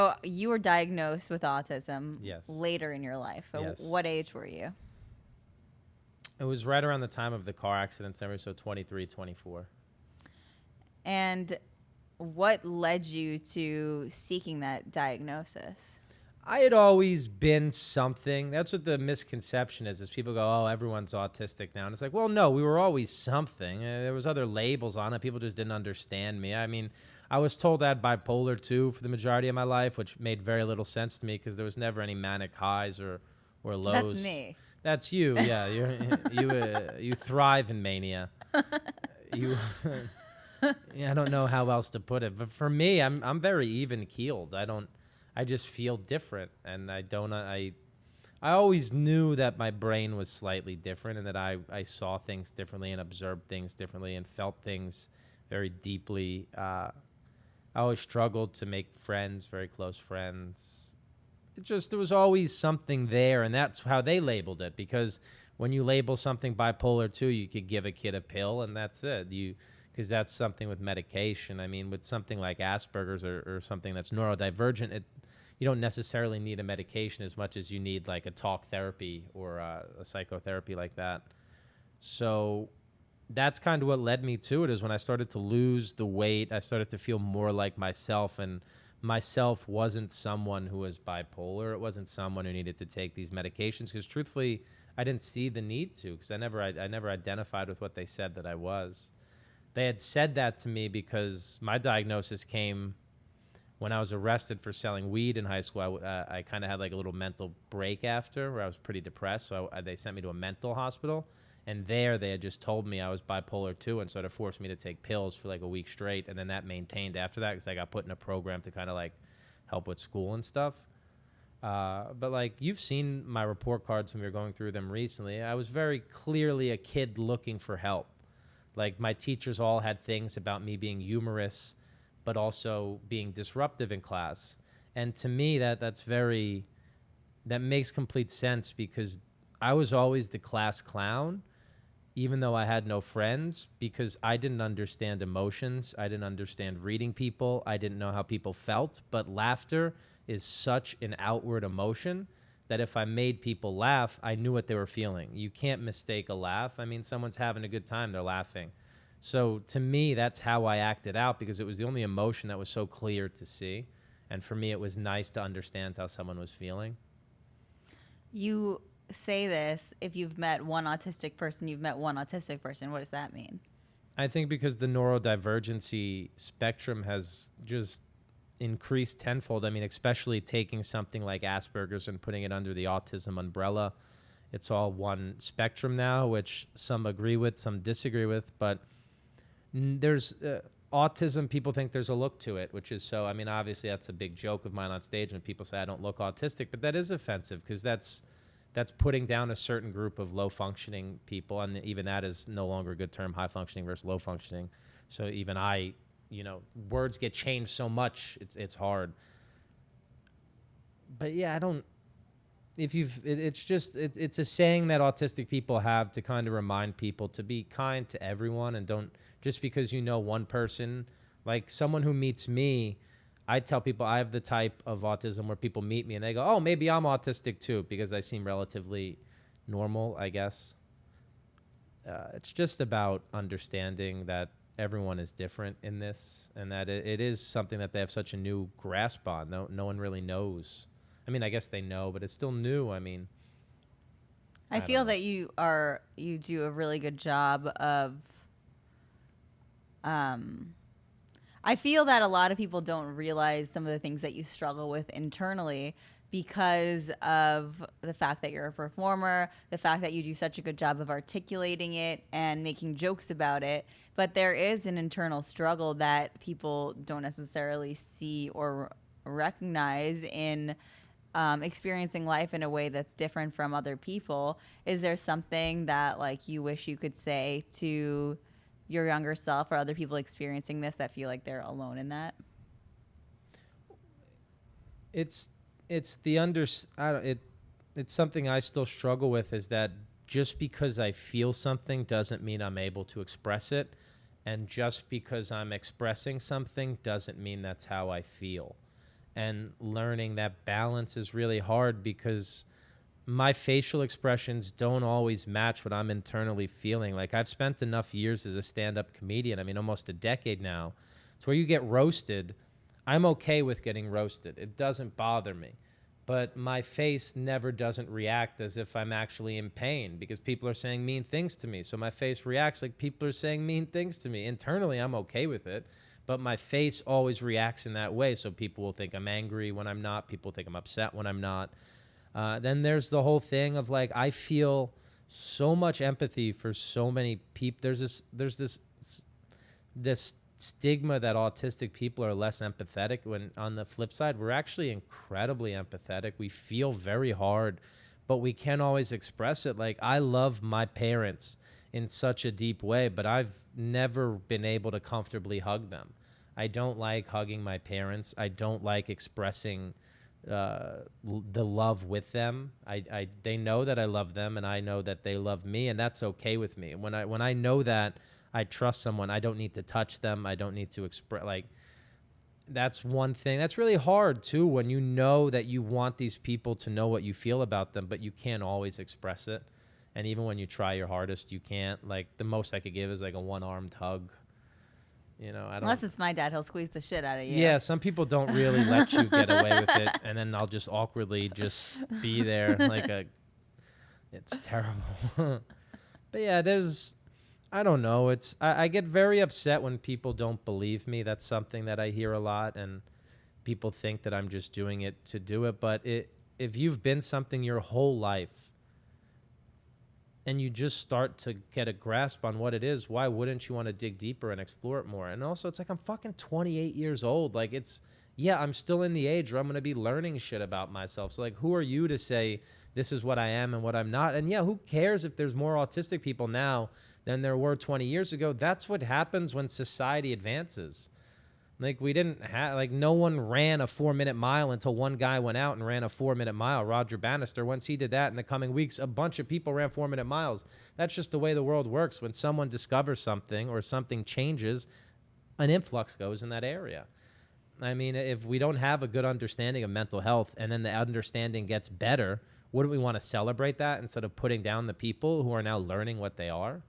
So you were diagnosed with autism Yes. later in your life. Yes. What age were you? It was right around the time of the car accidents, so 23, 24. And what led you to seeking that diagnosis? I had always been something. That's what the misconception is people go, oh, everyone's autistic now. And it's like, well, no, we were always something. There was other labels on it. People just didn't understand me. I mean, I was told I had bipolar 2 for the majority of my life, which made very little sense to me because there was never any manic highs or lows. That's me. That's you, yeah. You thrive in mania. You, yeah, I don't know how else to put it, but for me, I'm very even keeled. I just feel different, and I always knew that my brain was slightly different, and that I saw things differently and observed things differently and felt things very deeply. I always struggled to make friends, very close friends. There was always something there, and that's how they labeled it, because when you label something bipolar 2, you could give a kid a pill, and that's it. Because that's something with medication. I mean, with something like Asperger's or something that's neurodivergent, you don't necessarily need a medication as much as you need like a talk therapy or a psychotherapy like that. So that's kind of what led me to it, is when I started to lose the weight, I started to feel more like myself, and myself wasn't someone who was bipolar. It wasn't someone who needed to take these medications, because truthfully, I didn't see the need to, because I never identified with what they said that I was. They had said that to me because my diagnosis came when I was arrested for selling weed in high school. I kind of had like a little mental break after, where I was pretty depressed. So they sent me to a mental hospital. And there they had just told me I was bipolar 2 and sort of forced me to take pills for like a week straight. And then that maintained after that, because I got put in a program to kind of like help with school and stuff. But like, you've seen my report cards when we were going through them recently. I was very clearly a kid looking for help. Like, my teachers all had things about me being humorous, but also being disruptive in class. And to me, that makes complete sense, because I was always the class clown, even though I had no friends, because I didn't understand emotions. I didn't understand reading people. I didn't know how people felt. But laughter is such an outward emotion that if I made people laugh, I knew what they were feeling. You can't mistake a laugh. I mean, someone's having a good time, they're laughing. So to me, that's how I acted out, because it was the only emotion that was so clear to see. And for me, it was nice to understand how someone was feeling. You say this, if you've met one autistic person, you've met one autistic person. What does that mean? I think because the neurodivergency spectrum has just increased tenfold. I mean, especially taking something like Asperger's and putting it under the autism umbrella. It's all one spectrum now, which some agree with, some disagree with, but there's autism. People think there's a look to it, which is so. I mean, obviously, that's a big joke of mine on stage when people say I don't look autistic, but that is offensive, because that's putting down a certain group of low functioning people, and even that is no longer a good term. High functioning versus low functioning. So even words get changed so much. It's hard. But yeah, I don't. It's a saying that autistic people have to kind of remind people to be kind to everyone, and don't, just because you know one person, like someone who meets me, I tell people I have the type of autism where people meet me and they go, oh, maybe I'm autistic too, because I seem relatively normal, I guess. It's just about understanding that everyone is different in this, and that it is something that they have such a new grasp on. No one really knows. I mean, I guess they know, but it's still new. I mean, I feel that you do a really good job of. I feel that a lot of people don't realize some of the things that you struggle with internally, because of the fact that you're a performer, the fact that you do such a good job of articulating it and making jokes about it. But there is an internal struggle that people don't necessarily see or recognize in experiencing life in a way that's different from other people. Is there something that like you wish you could say to your younger self or other people experiencing this that feel like they're alone in that? It's something I still struggle with, is that just because I feel something doesn't mean I'm able to express it, and just because I'm expressing something doesn't mean that's how I feel. and learning that balance is really hard because my facial expressions don't always match what I'm internally feeling. Like, I've spent enough years as a stand-up comedian, I mean, almost a decade now, to where you get roasted. I'm okay with getting roasted. It doesn't bother me. But my face never doesn't react as if I'm actually in pain because people are saying mean things to me. So my face reacts like people are saying mean things to me. Internally, I'm okay with it. But my face always reacts in that way. So people will think I'm angry when I'm not. People think I'm upset when I'm not. Then there's the whole thing of like, I feel so much empathy for so many people. There's this stigma that autistic people are less empathetic, when on the flip side, we're actually incredibly empathetic. We feel very hard, but we can't always express it. Like, I love my parents in such a deep way, but I've never been able to comfortably hug them. I don't like hugging my parents. I don't like expressing the love with them. They know that I love them, and I know that they love me, and that's okay with me. When I know that I trust someone, I don't need to touch them. I don't need to express, like, that's one thing that's really hard too, when you know that you want these people to know what you feel about them, but you can't always express it. And even when you try your hardest, you can't. Like, the most I could give is like a one-armed hug. You know, I don't. Unless it's my dad, he'll squeeze the shit out of you. Yeah, some people don't really let you get away with it, and then I'll just awkwardly just be there it's terrible. But yeah, I don't know. I get very upset when people don't believe me. That's something that I hear a lot, and people think that I'm just doing it to do it. But if you've been something your whole life, and you just start to get a grasp on what it is, why wouldn't you want to dig deeper and explore it more? And also, it's like, I'm fucking 28 years old. Like, I'm still in the age where I'm going to be learning shit about myself. So, like, who are you to say this is what I am and what I'm not? And yeah, who cares if there's more autistic people now than there were 20 years ago? That's what happens when society advances. Like, we didn't have, like, no one ran a 4-minute mile until one guy went out and ran a 4-minute mile, Roger Bannister. Once he did that, in the coming weeks, a bunch of people ran 4-minute miles. That's just the way the world works. When someone discovers something or something changes, an influx goes in that area. I mean, if we don't have a good understanding of mental health and then the understanding gets better, wouldn't we want to celebrate that instead of putting down the people who are now learning what they are?